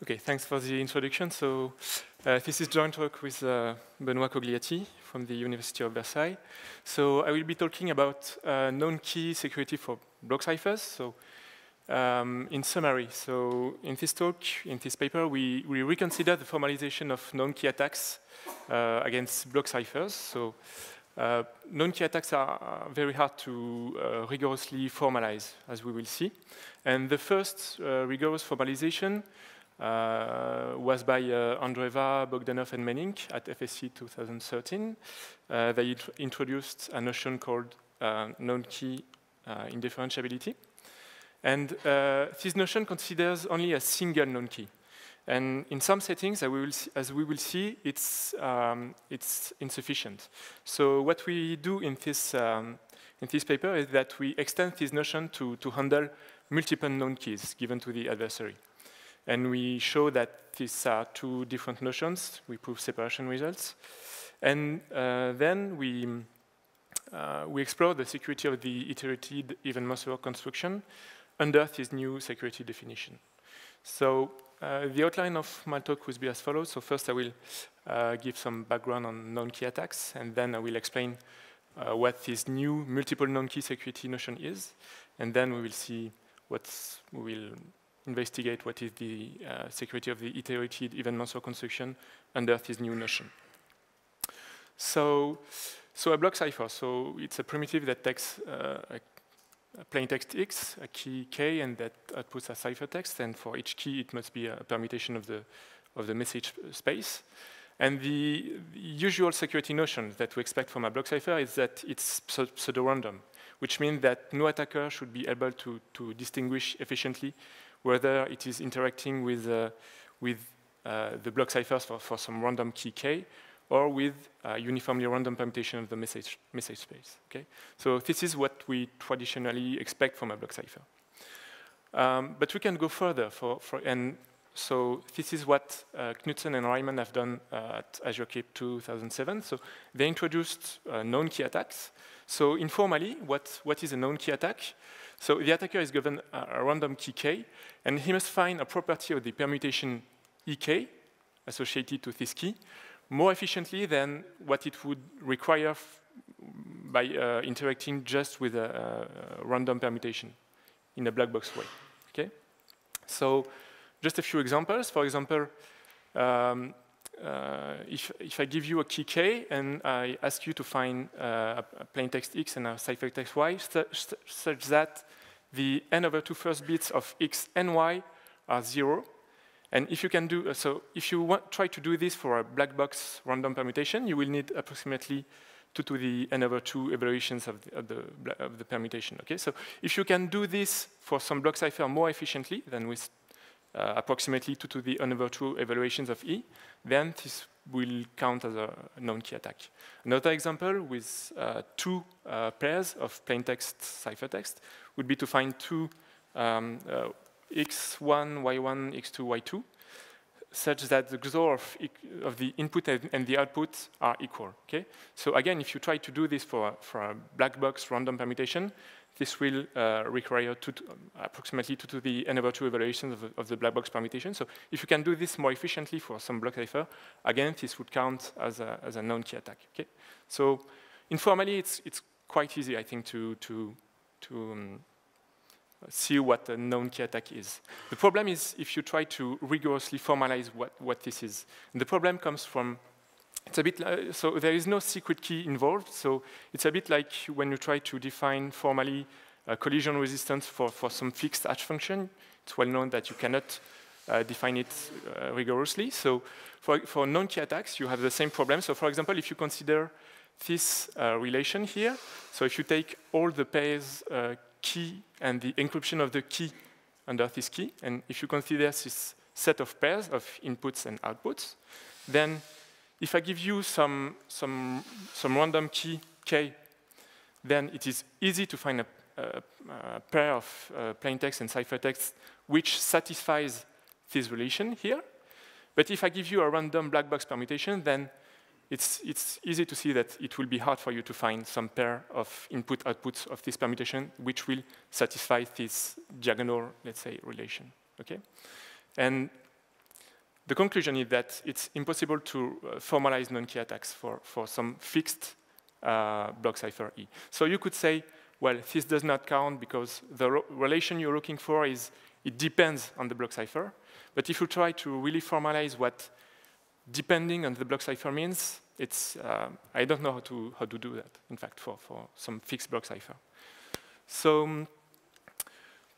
Okay, thanks for the introduction. So this is joint work with Benoît Cogliati from the University of Versailles. So I will be talking about known key security for block ciphers. So in summary, so in this talk, in this paper, we reconsider the formalization of known key attacks against block ciphers. So known key attacks are very hard to rigorously formalize, as we will see. And the first rigorous formalization was by Andreeva, Bogdanov, and Menink at FSC 2013. They introduced a notion called known key indifferentiability. And this notion considers only a single known key. And in some settings, as we will see, it's insufficient. So what we do in this paper is that we extend this notion to handle multiple known keys given to the adversary. And we show that these are two different notions. We prove separation results. And then we explore the security of the iterated Even-Moser construction under this new security definition. So the outline of my talk will be as follows. So first I will give some background on known key attacks, and then I will explain what this new multiple known key security notion is. And then we will see we will investigate what is the security of the iterated Even-Moser construction under this new notion. So a block cipher, so it's a primitive that takes a plain text X, a key K, and that outputs a ciphertext. And for each key, it must be a permutation of the message space. And the usual security notion that we expect from a block cipher is that it's pseudo-random, which means that no attacker should be able to distinguish efficiently whether it is interacting with the block ciphers for some random key K or with a uniformly random permutation of the message space. Okay? So this is what we traditionally expect from a block cipher. But we can go further, and so this is what Knudsen and Reimann have done at Azure Cape 2007. So they introduced known key attacks. So informally, what is a known key attack? So the attacker is given a random key K, and he must find a property of the permutation EK associated to this key more efficiently than what it would require by interacting just with a random permutation in a black box way. Okay? So just a few examples. For example, if I give you a key K and I ask you to find a plain text X and a ciphertext Y such that the n/2 first bits of X and Y are 0, and if you can do so, if you try to do this for a black box random permutation, you will need approximately 2 to the n/2 evaluations of the permutation. Okay, so if you can do this for some block cipher more efficiently than with approximately 2 to the n/2 evaluations of E, then this will count as a known key attack. Another example with two pairs of plain text ciphertext would be to find two x1, y1, x2, y2, such that the XOR of the input and the output are equal. Okay? So again, if you try to do this for a black box random permutation, this will require approximately 2 to the n/2 evaluations of the black box permutation. So if you can do this more efficiently for some block cipher, again, this would count as a known key attack. Okay? So informally, it's quite easy, I think, to see what a known key attack is. The problem is if you try to rigorously formalize what this is. And the problem comes from, it's a bit, so there is no secret key involved, so it's a bit like when you try to define formally collision resistance for some fixed hash function. It's well known that you cannot define it rigorously. So for known key attacks, you have the same problem. So for example, if you consider this relation here, so if you take all the pairs key and the encryption of the key under this key, and if you consider this set of pairs of inputs and outputs, then if I give you some random key K, then it is easy to find a pair of plain text and ciphertext which satisfies this relation here. But if I give you a random black box permutation, then it's easy to see that it will be hard for you to find some pair of input-outputs of this permutation which will satisfy this diagonal, let's say, relation. Okay? And the conclusion is that it's impossible to formalize non-key attacks for some fixed block cipher E. So you could say, well, this does not count because the relation you're looking for it depends on the block cipher. But if you try to really formalize what depending on the block cipher means, I don't know how to do that, in fact, for some fixed block cipher. So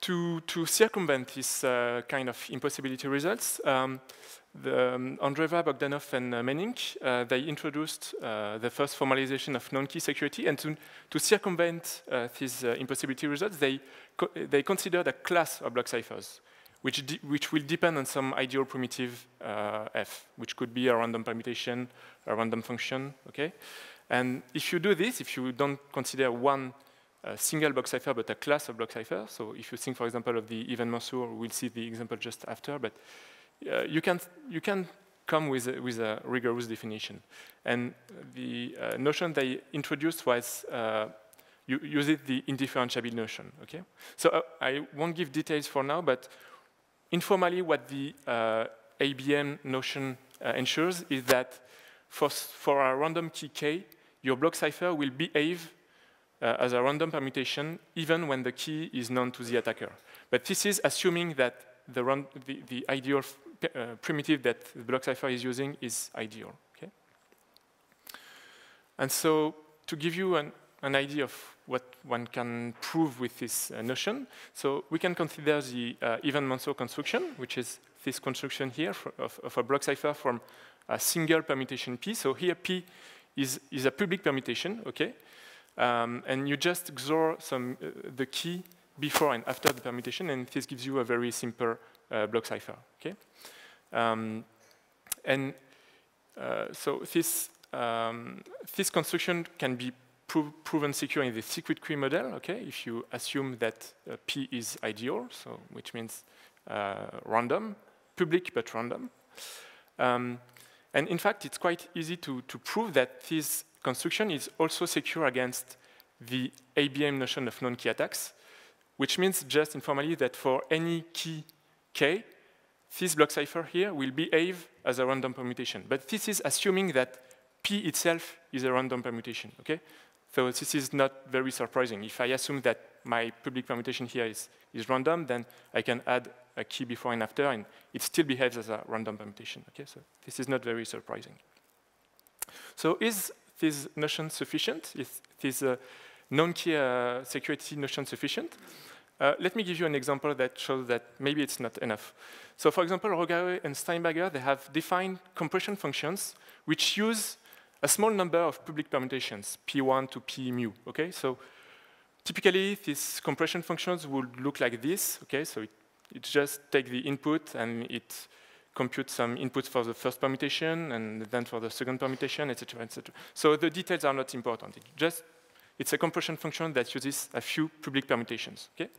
to circumvent this kind of impossibility results, Andreeva, Bogdanov, and Menink, they introduced the first formalization of non-key security. And to circumvent these impossibility results, they considered a class of block ciphers, which will depend on some ideal primitive f, which could be a random permutation, a random function, okay? And if you do this, if you don't consider one single block cipher, but a class of block cipher, so if you think, for example, of the even Mansour, we'll see the example just after, but you can come with a rigorous definition. And the notion they introduced was use the indifferentiable notion, okay? So I won't give details for now, but informally, what the ABM notion ensures is that for a random key k, your block cipher will behave as a random permutation even when the key is known to the attacker. But this is assuming that the ideal primitive that the block cipher is using is ideal, okay? And so to give you an idea of what one can prove with this notion. So we can consider the even-Mansour construction, which is this construction here of a block cipher from a single permutation P. So here P is a public permutation, okay? And you just XOR the key before and after the permutation, and this gives you a very simple block cipher, okay? So this construction can be proven secure in the secret key model, okay, if you assume that P is ideal, so which means random, public but random. And in fact, it's quite easy to prove that this construction is also secure against the ABM notion of non-key attacks, which means just informally that for any key K, this block cipher here will behave as a random permutation. But this is assuming that P itself is a random permutation, okay? So this is not very surprising. If I assume that my public permutation here is random, then I can add a key before and after, and it still behaves as a random permutation, okay? So this is not very surprising. So is this notion sufficient? Is this non-key security notion sufficient? Let me give you an example that shows that maybe it's not enough. So for example, Rogare and Steinberger, they have defined compression functions which use a small number of public permutations, P1 to P mu, okay? So typically, these compression functions would look like this, okay? So it just takes the input and it computes some inputs for the first permutation and then for the second permutation, etc., etc. So the details are not important. It's a compression function that uses a few public permutations, okay?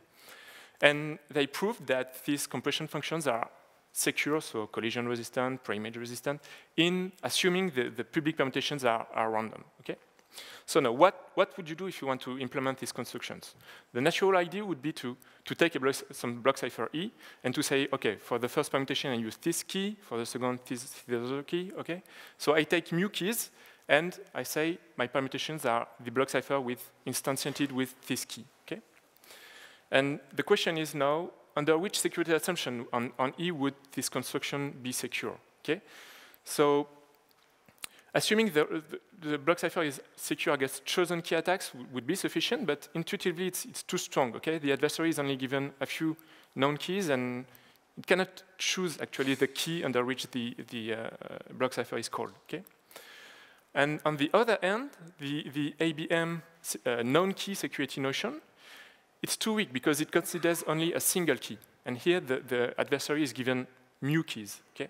And they proved that these compression functions are secure, so collision resistant, pre-image resistant, in assuming the public permutations are random, okay? So now, what would you do if you want to implement these constructions? The natural idea would be to take some block cipher E and to say, okay, for the first permutation I use this key, for the second the other key, okay? So I take mu keys and I say my permutations are the block cipher instantiated with this key, okay? And the question is now, under which security assumption on E would this construction be secure, okay? So assuming the block cipher is secure against chosen key attacks would be sufficient, but intuitively it's too strong, okay? The adversary is only given a few known keys and it cannot choose actually the key under which the block cipher is called, okay? And on the other hand, the ABM known key security notion, it's too weak because it considers only a single key. And here the adversary is given mu keys, okay?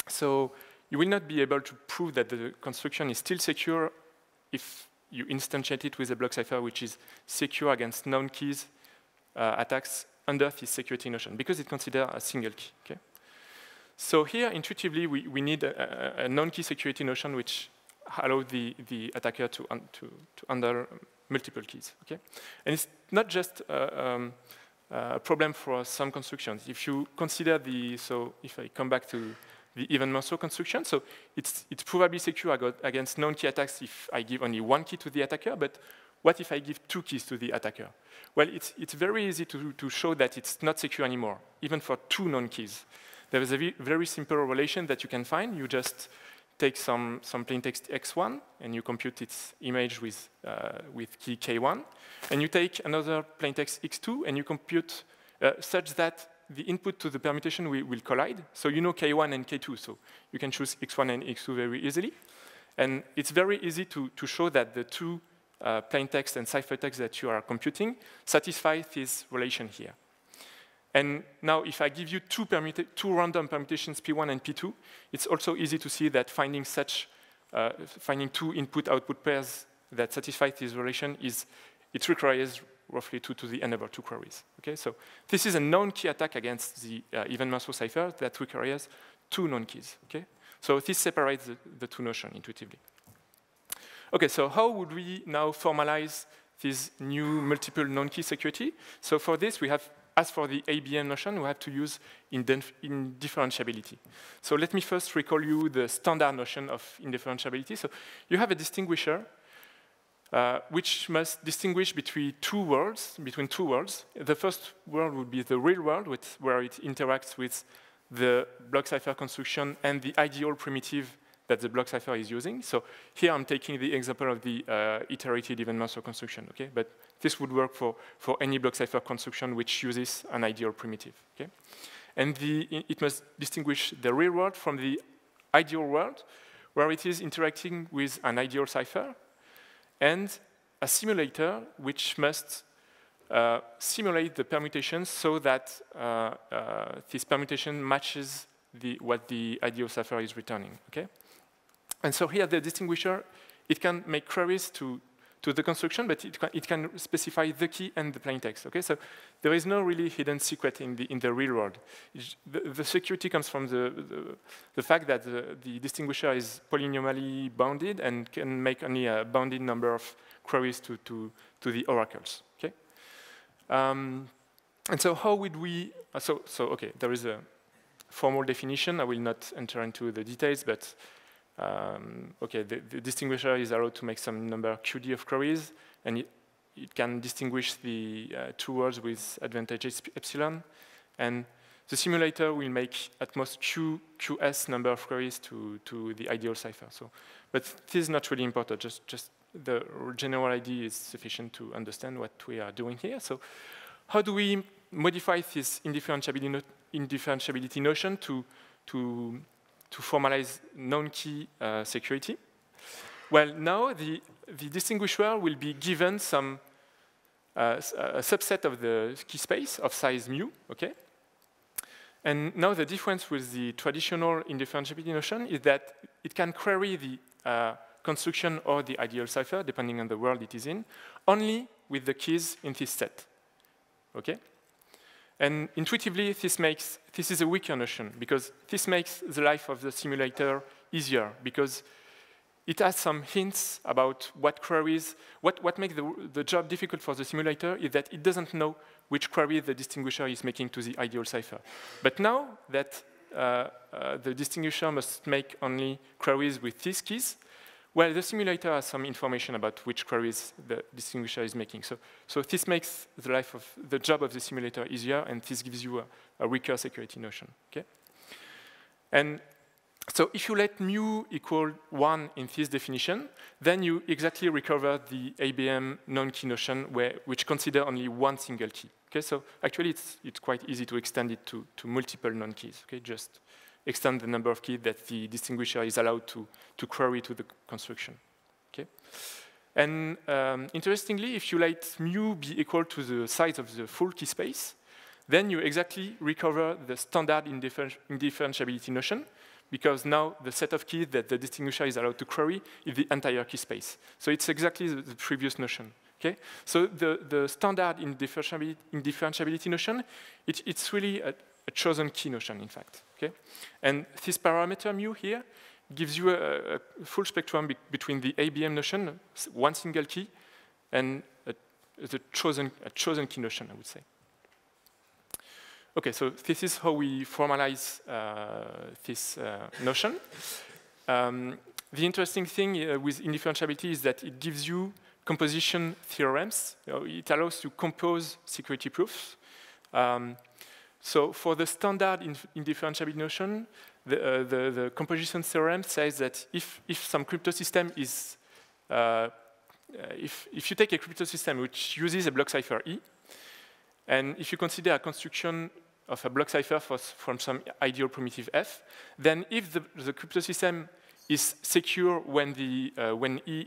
So you will not be able to prove that the construction is still secure if you instantiate it with a block cipher which is secure against known keys attacks under this security notion because it considers a single key, okay? So here, intuitively, we need a known key security notion which allows the attacker to handle multiple keys, okay? And it's not just a problem for some constructions. If you consider so if I come back to the even-Mercer construction. So it's probably secure against known key attacks if I give only one key to the attacker, but what if I give 2 keys to the attacker? Well, it's very easy to show that it's not secure anymore, even for 2 known keys. There is a very simple relation that you can find. You just take some plaintext x1, and you compute its image with key k1. And you take another plaintext x2, and you compute such that the input to the permutation will collide. So you know k1 and k2, so you can choose x1 and x2 very easily. And it's very easy to show that the 2 plaintext and ciphertext that you are computing satisfy this relation here. And now if I give you 2 random permutations, P1 and P2, it's also easy to see that finding 2 input-output pairs that satisfy this relation it requires roughly 2 to the n over 2 queries. Okay, so this is a known key attack against the even-Mercer cipher that requires 2 known keys. Okay, so this separates the 2 notions intuitively. Okay, so how would we now formalize this new multiple known key security? So for this, we have, as for the ABM notion, we have to use indifferentiability. So let me first recall you the standard notion of indifferentiability. So you have a distinguisher which must distinguish between two worlds. The first world would be the real world, where it interacts with the block cipher construction and the ideal primitive that the block cipher is using. So here I'm taking the example of the iterated even-Mercer construction, okay? But this would work for any block cipher construction which uses an ideal primitive, okay? And it must distinguish the real world from the ideal world, where it is interacting with an ideal cipher, and a simulator which must simulate the permutations so that this permutation matches what the ideal cipher is returning, okay? And so here the distinguisher, it can make queries to the construction, but it can specify the key and the plaintext, okay? So there is no really hidden secret in the real world. The security comes from the fact that the distinguisher is polynomially bounded and can make only a bounded number of queries to the oracles, okay? And so how would we, okay, there is a formal definition. I will not enter into the details, but okay, the distinguisher is allowed to make some number QD of queries, and it can distinguish the 2 words with advantage epsilon, and the simulator will make at most QS number of queries to the ideal cipher. So, but this is not really important. Just the general idea is sufficient to understand what we are doing here. So, how do we modify this indifferentiability notion to formalize known key security? Well, now the distinguisher will be given some a subset of the key space of size mu, okay? And now the difference with the traditional indifferentiability notion is that it can query the construction or the ideal cipher, depending on the world it is in, only with the keys in this set, okay? And intuitively, this is a weaker notion, because this makes the life of the simulator easier, because it has some hints about what queries, what makes the job difficult for the simulator is that it doesn't know which query the distinguisher is making to the ideal cipher. But now that the distinguisher must make only queries with these keys, well, the simulator has some information about which queries the distinguisher is making. So this makes the job of the simulator easier, and this gives you a weaker security notion, okay? And so if you let mu equal 1 in this definition, then you exactly recover the ABM non-key notion which consider only one single key, okay? So actually it's quite easy to extend it to multiple non-keys, okay? Just extend the number of keys that the distinguisher is allowed to query to the construction, okay? And interestingly, if you let mu be equal to the size of the full key space, then you exactly recover the standard indifferentiability notion, because now the set of keys that the distinguisher is allowed to query is the entire key space. So it's exactly the previous notion, okay? So the standard indifferentiability notion, it's really a chosen key notion, in fact, okay? And this parameter mu here gives you a full spectrum between the ABM notion, one single key, and a chosen key notion, I would say. Okay, so this is how we formalize this notion. The interesting thing with indifferentiability is that it gives you composition theorems. It allows you to compose security proofs. So for the standard indifferentiability notion, the composition theorem says that if some crypto system is, if you take a crypto system which uses a block cipher E, and if you consider a construction of a block cipher from some ideal primitive F, then if the crypto system is secure when E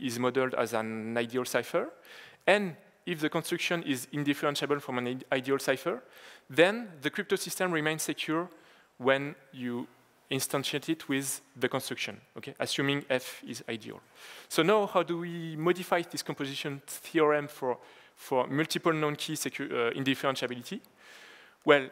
is modeled as an ideal cipher, and if the construction is indifferentiable from an ideal cipher, then the crypto system remains secure when you instantiate it with the construction, okay? Assuming F is ideal. So now how do we modify this composition theorem for multiple non-key indifferentiability? Well,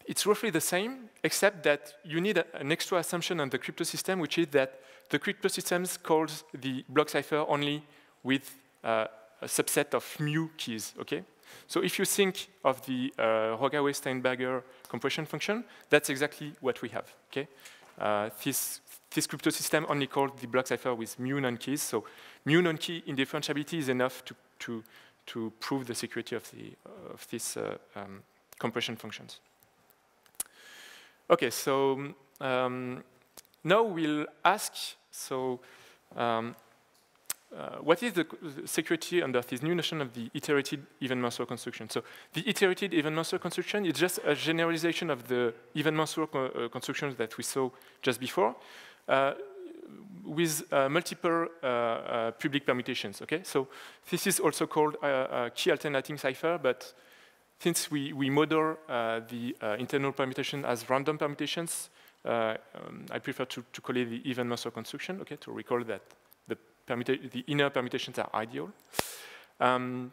it's roughly the same, except that you need an extra assumption on the crypto system, which is that the crypto system calls the block cipher only with a subset of mu keys, okay? So if you think of the Rogaway-Steinberger compression function, that's exactly what we have, okay? This crypto system only calls the block cipher with mu non-keys, so mu non-key indifferentiability is enough to prove the security of these compression functions. Okay, so now we'll ask, so what is the security under this new notion of the iterated even-Mercer construction? So the iterated even-Mercer construction is just a generalization of the even-Mercer constructions that we saw just before with multiple public permutations, okay? So this is also called a key alternating cipher, but since we model the internal permutation as random permutations, I prefer to call it the even-Mercer construction, okay, to recall that the inner permutations are ideal. And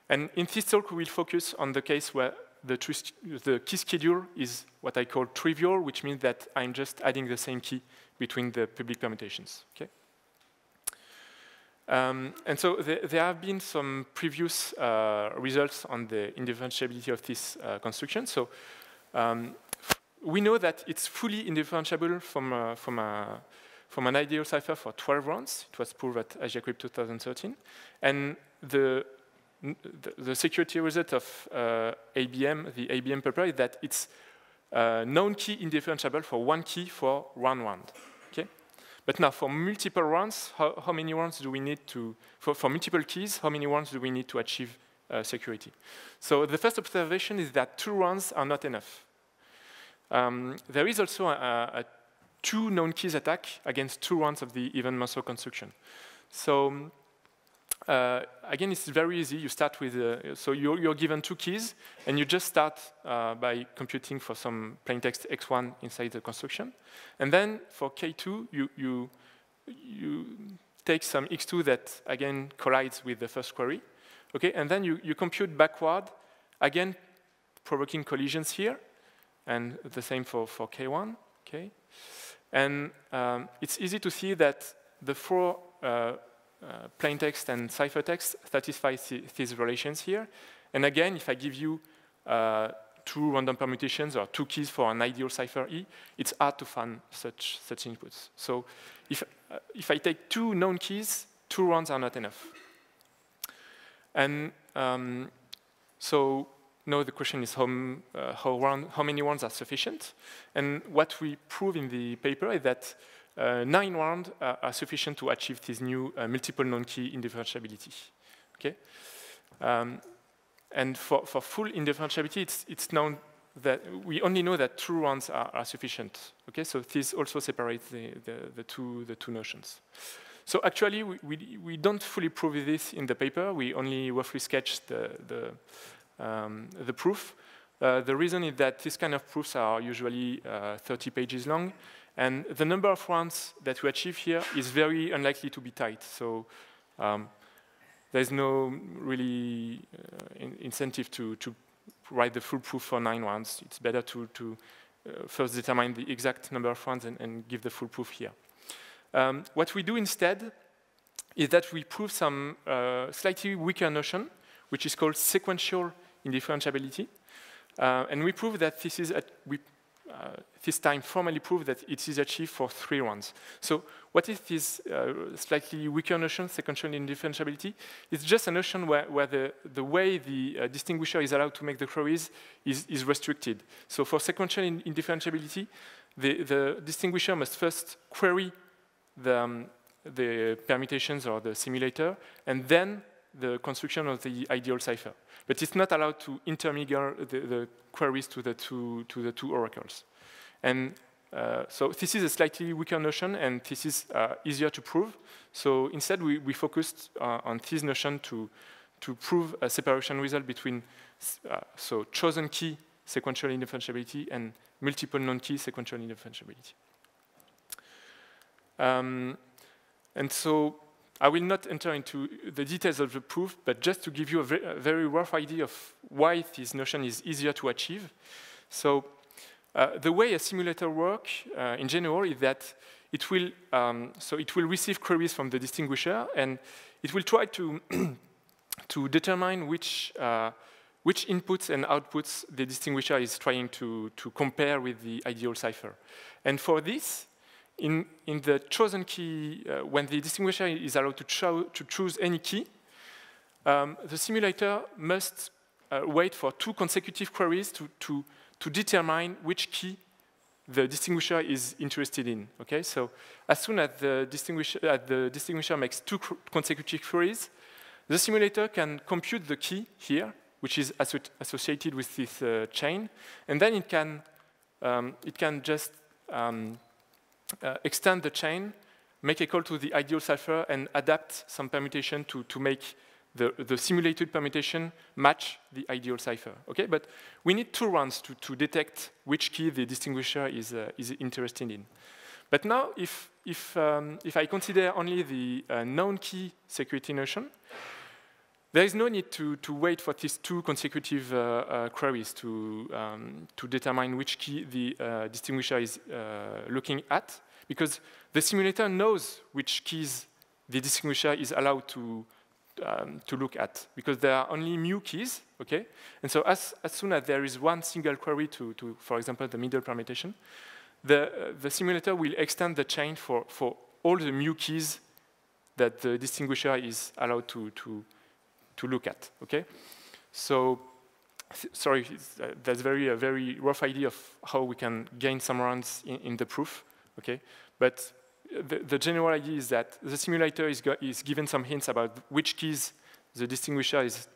in this talk, we will focus on the case where the key schedule is what I call trivial, which means that I'm just adding the same key between the public permutations, okay? And so there have been some previous results on the indifferentiability of this construction. So we know that it's fully indifferentiable from an ideal cipher for 12 rounds. It was proved at Asia Crypto 2013. And the security result of ABM, the ABM paper, is that it's non-key indifferentiable for one key for one round. Okay? But now for multiple rounds, how many rounds do we need to, for multiple keys, how many rounds do we need to achieve security? So the first observation is that 2 rounds are not enough. There is also a 2 known keys attack against 2 rounds of the even-Mercer construction. So again, it's very easy. You start with, so you're given 2 keys, and you just start by computing for some plaintext x1 inside the construction. And then for k2, you take some x2 that, again, collides with the first query. Okay, and then you compute backward, again, provoking collisions here, and the same for k1. Okay. And it's easy to see that the 4 plaintext and ciphertext satisfy these relations here. And again, if I give you 2 random permutations or 2 keys for an ideal cipher E, it's hard to find such inputs. So if I take 2 known keys, 2 rounds are not enough. And so now the question is how many rounds are sufficient? And what we prove in the paper is that 9 rounds are sufficient to achieve this new multiple non-key indifferentiability. Okay, and for full indifferentiability, it's known that we only know that 2 rounds are sufficient. Okay, so this also separates the two notions. So actually, we don't fully prove this in the paper. We only roughly sketch the proof. The reason is that this kind of proofs are usually 30 pages long, and the number of rounds that we achieve here is very unlikely to be tight. So there's no really incentive to write the full proof for 9 rounds. It's better to first determine the exact number of rounds and give the full proof here. What we do instead is that we prove some slightly weaker notion, which is called sequential indifferentiability. And we prove that this is this time formally prove that it is achieved for 3 rounds. So what is this slightly weaker notion, sequential indifferentiability? It's just a notion where the way the distinguisher is allowed to make the queries is restricted. So for sequential indifferentiability, the distinguisher must first query the permutations or the simulator, and then the construction of the ideal cipher. But it's not allowed to intermingle the queries to the two oracles. And so this is a slightly weaker notion, and this is easier to prove. So instead, we focused on this notion to prove a separation result between so chosen key sequential indifferentiability and multiple non-key sequential indifferentiability. And so I will not enter into the details of the proof, but just to give you a very rough idea of why this notion is easier to achieve. So the way a simulator works in general is that it will receive queries from the distinguisher, and it will try to to determine which inputs and outputs the distinguisher is trying to compare with the ideal cipher. And for this, in the chosen key, when the distinguisher is allowed to choose any key, the simulator must wait for 2 consecutive queries to determine which key the distinguisher is interested in. Okay, so as soon as the distinguisher makes 2 consecutive queries, the simulator can compute the key here, which is associated with this chain, and then it can just extend the chain, make a call to the ideal cipher, and adapt some permutation to make the simulated permutation match the ideal cipher. Okay, but we need 2 rounds to detect which key the distinguisher is interested in. But now, if I consider only the known key security notion, there is no need to wait for these 2 consecutive queries to determine which key the distinguisher is looking at, because the simulator knows which keys the distinguisher is allowed to look at, because there are only mu keys, okay? And so as soon as there is one single query to for example, the middle permutation, the simulator will extend the chain for all the mu keys that the distinguisher is allowed to look at, okay? So, sorry, that's a very rough idea of how we can gain some rounds in the proof, okay? But the general idea is that the simulator is given some hints about which keys the distinguisher is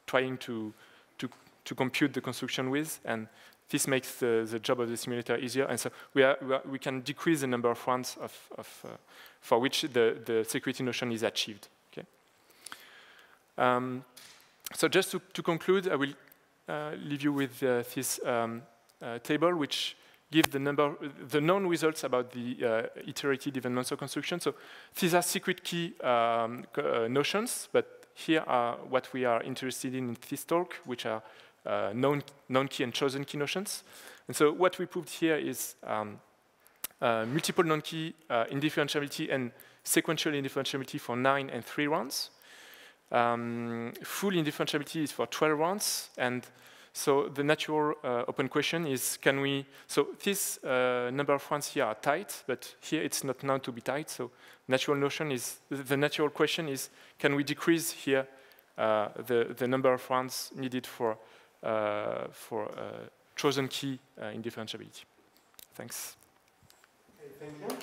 trying to compute the construction with, and this makes the job of the simulator easier. And so we can decrease the number of rounds for which the security notion is achieved. Okay. So just to conclude, I will leave you with this table, which give the known results about the iterated even Monster construction. So these are secret key notions, but here are what we are interested in this talk, which are known key and chosen key notions. And so what we proved here is multiple non-key indifferentiability and sequential indifferentiability for 9 and 3 rounds. Full indifferentiability is for 12 rounds, and so the natural open question is, can we, so this number of rounds here are tight, but here it's not known to be tight, so the natural question is, can we decrease here the number of rounds needed for chosen key indifferentiability? Thanks. Okay, thank you.